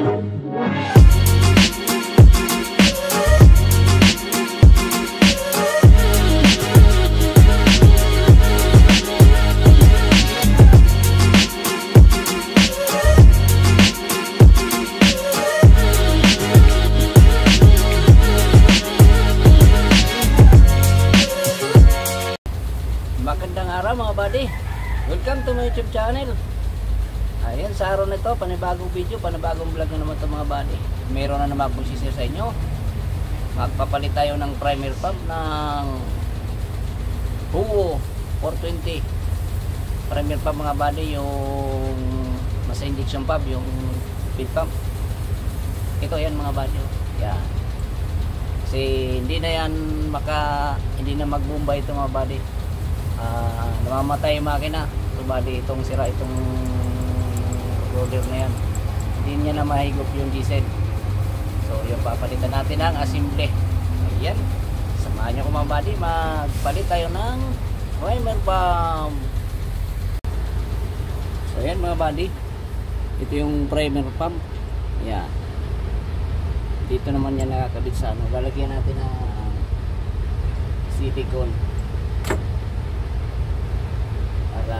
Magandang araw mga buddy, welcome to my YouTube channel. Ayan, sa araw na ito, panibagong video, panibagong vlog na naman ito mga buddy. Meron na naman akong sisir sa inyo. Magpapalit tayo ng primer pump ng Huo 420 primer pump mga buddy, yung nasa injection pump, yung feed pump. Ito yan mga buddy, yan. Kasi hindi na magbumba ito mga buddy. Namamatay yung makina. So bali itong sira itong roller na yan, hindi niya na mahigop yung diesel. So yung papalitan natin ang assembly. Ayan, samahan nyo ko mga buddy, magpalit tayo ng primer pump. So ayan mga buddy, ito yung primer pump. Ayan, dito naman yan nakakabit sa ano. Lalagyan natin ng silicone para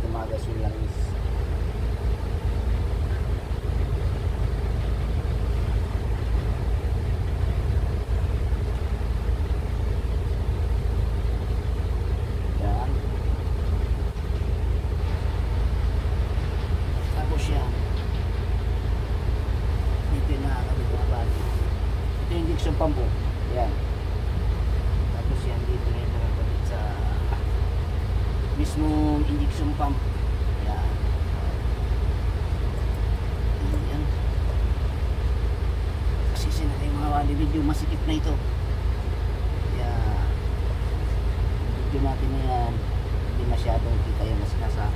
tumagas yung langis. Yan. Tapos yan, dito na nakakabit mga bali. Ito yung injection pump po. Yan. Tapos yan, dito na yung nakakabit sa mismo injection pump. Ayan. Ayan. Kasi sinakay mga wali, video masikip na ito. Ayan. Video natin na yan, hindi masyadong kita yung nasa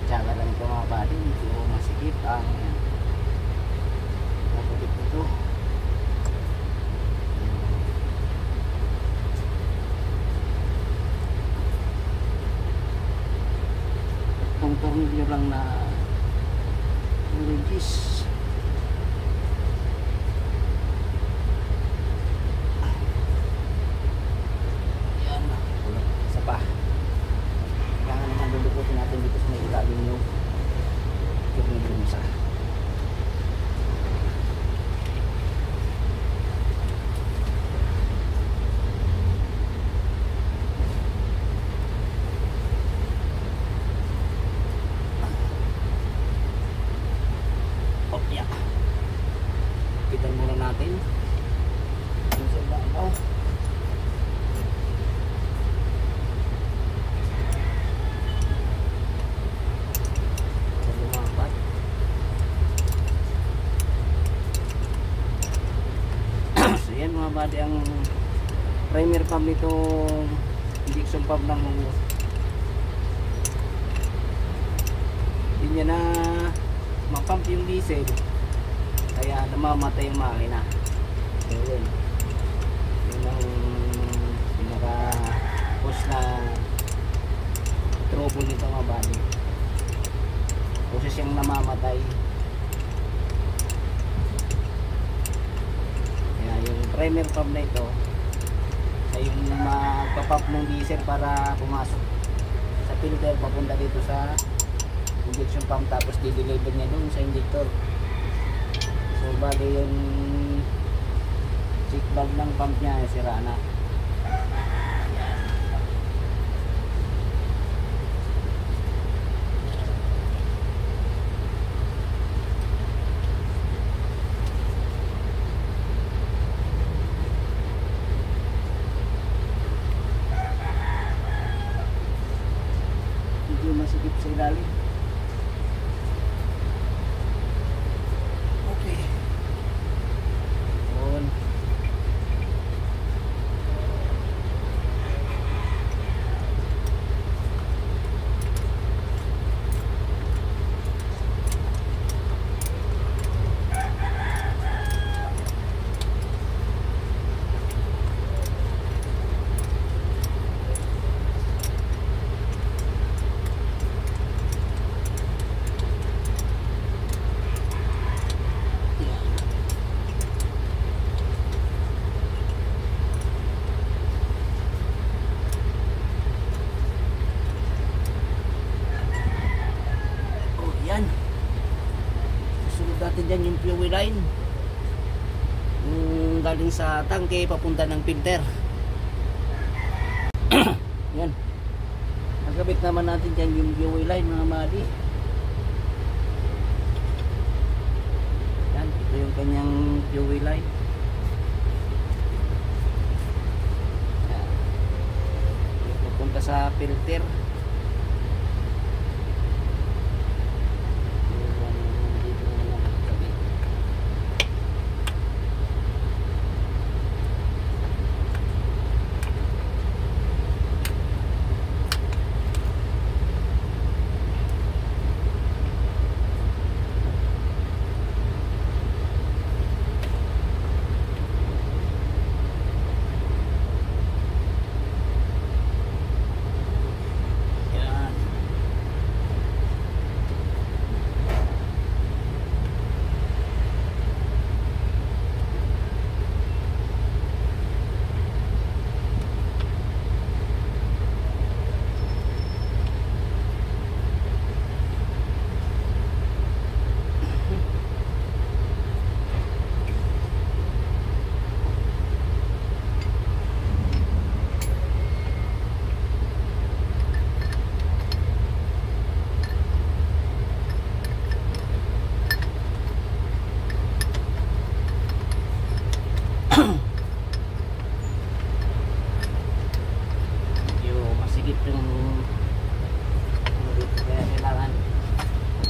tsaga lang ito mga buddy, hindi ko masikip ang nakabit ito. Itong tornilyo lang na regis. Ayan, isa pa. Kailangan naman lulukutin natin dito sa may ilalim yung isa. Oh, yeah. Kitan muna natin yung sa ibabaw. Ayan mga buddy, ang primer pump nito, injection pump ng Huo. Hindi niya na mapump yung diesel, kaya namamatay yung makina. Ayun, yun ang pinaka cause na trouble nito mga buddy. Kasi siyang namamatay. Yung primer pump na ito ay yung magpapump ng diesel para pumasok sa filter papunta dito sa injection pump, tapos di-deliver niya dun sa injector. So bali yung check valve ng pump niya ay sira na. Masikip sa ilalim. Okay. Yun. galing sa tangke papunta ng filter. Yan. Nagkabit naman natin dyan yung fuel line mga mali. Yan, ito yung kanyang fuel line. Yan. Yung papunta sa filter.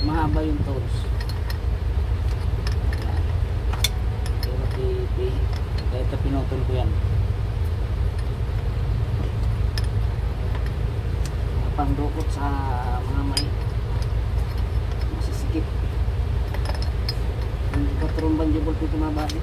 Mahaba yung toes. Kaya ito pinutol ko yan. Pangdukot sa mga may masisikip. Hindi pa trumban jubol ko tumabali.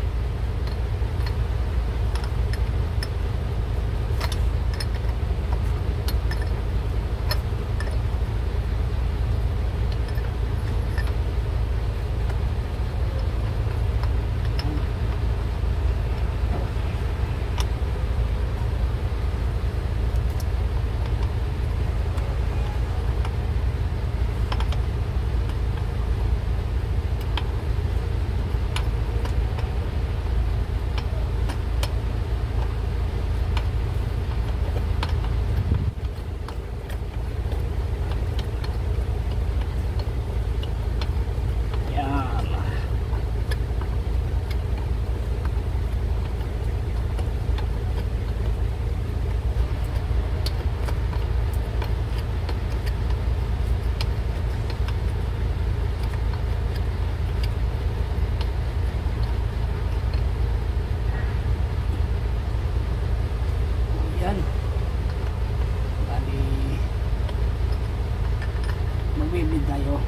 Magbibid tayo.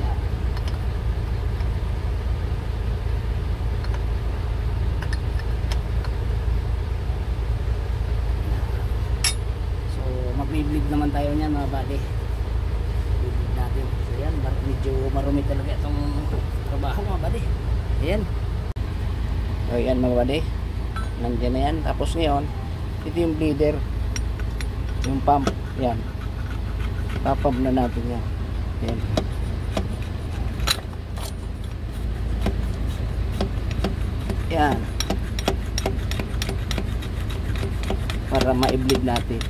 Yeah. So magbibid naman tayo niyan mga buddy. Bibid natin. So yan, medyo marumi talaga itong trabaho mga buddy. Ayan. So yan mga buddy, nandiyan na yan. Tapos ngayon, ito yung bleeder, yung pump. Yan, papump na natin yan. Yan. Yan, para ma-bleed natin.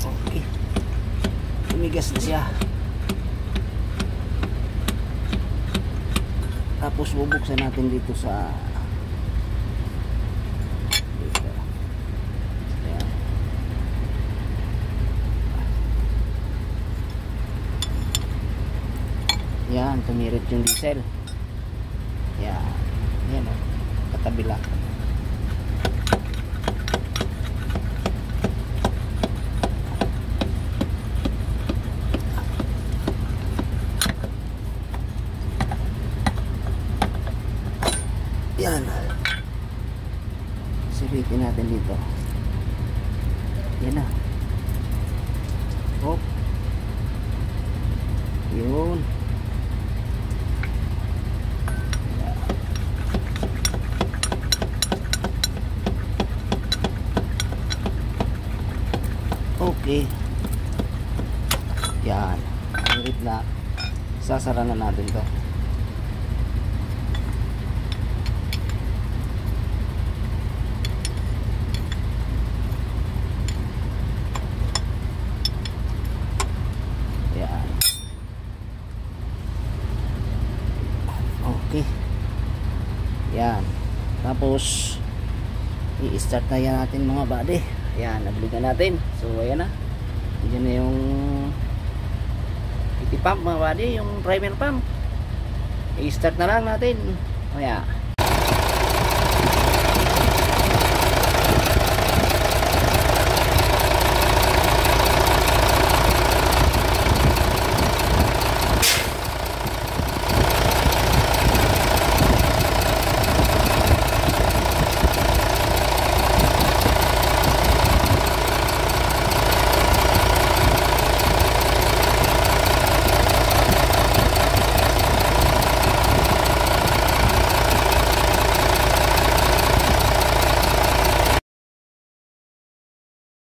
Okay, tumigas na siya. Tapos bubuksan natin dito sa dito. Ayan. Yan, tumirit yung diesel. Yan. Yan o. Katabi lang. Yan. Silitin natin dito. Yan na. Hop. Yun. Okay. Yan. Irit na. Sasara na natin to. Yan. Okay. Yan. Tapos i-start na yan natin mga buddy. Ayan, nabalikan natin. So ayan na. Diyan na yung PT pump mga buddy, yung primer pump. I-start na lang natin. Ayan.